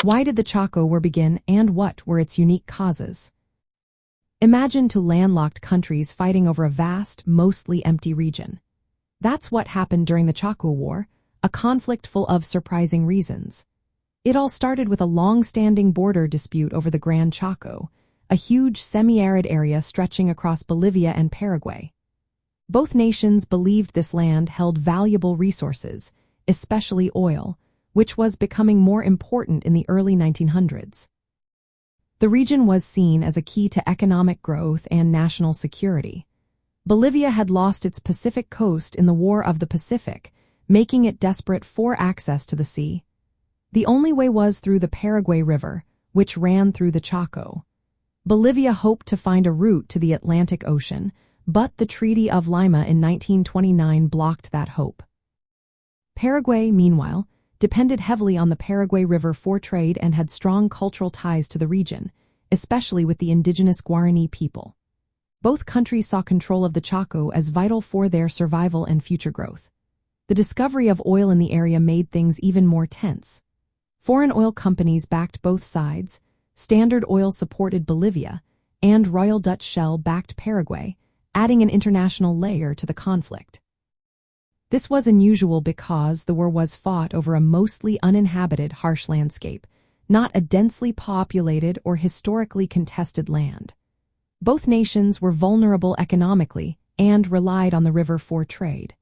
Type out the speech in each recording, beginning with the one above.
Why did the Chaco War begin, and what were its unique causes? Imagine two landlocked countries fighting over a vast, mostly empty region. That's what happened during the Chaco War, a conflict full of surprising reasons. It all started with a long-standing border dispute over the Gran Chaco, a huge semi-arid area stretching across Bolivia and Paraguay. Both nations believed this land held valuable resources, especially oil, which was becoming more important in the early 1900s. The region was seen as a key to economic growth and national security. Bolivia had lost its Pacific coast in the War of the Pacific, making it desperate for access to the sea. The only way was through the Paraguay River, which ran through the Chaco. Bolivia hoped to find a route to the Atlantic Ocean, but the Treaty of Lima in 1929 blocked that hope. Paraguay, meanwhile, depended heavily on the Paraguay River for trade and had strong cultural ties to the region, especially with the indigenous Guarani people. Both countries saw control of the Chaco as vital for their survival and future growth. The discovery of oil in the area made things even more tense. Foreign oil companies backed both sides, Standard Oil supported Bolivia, and Royal Dutch Shell backed Paraguay, adding an international layer to the conflict. This was unusual because the war was fought over a mostly uninhabited, harsh landscape, not a densely populated or historically contested land. Both nations were vulnerable economically and relied on the river for trade.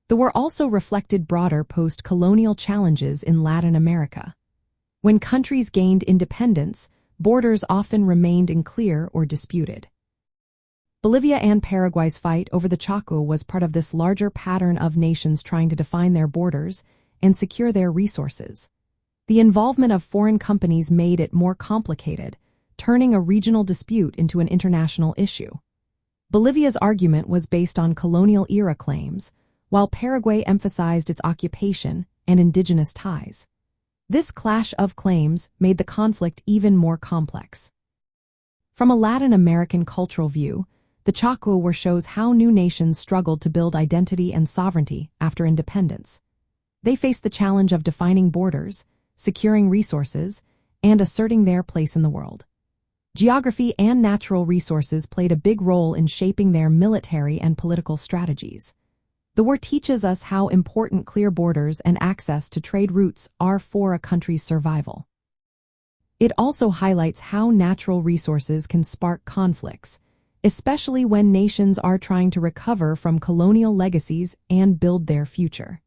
The war also reflected broader post-colonial challenges in Latin America. When countries gained independence, borders often remained unclear or disputed. Bolivia and Paraguay's fight over the Chaco was part of this larger pattern of nations trying to define their borders and secure their resources. The involvement of foreign companies made it more complicated, turning a regional dispute into an international issue. Bolivia's argument was based on colonial-era claims, while Paraguay emphasized its occupation and indigenous ties. This clash of claims made the conflict even more complex. From a Latin American cultural view, the Chaco War shows how new nations struggled to build identity and sovereignty after independence. They faced the challenge of defining borders, securing resources, and asserting their place in the world. Geography and natural resources played a big role in shaping their military and political strategies. The war teaches us how important clear borders and access to trade routes are for a country's survival. It also highlights how natural resources can spark conflicts, especially when nations are trying to recover from colonial legacies and build their future.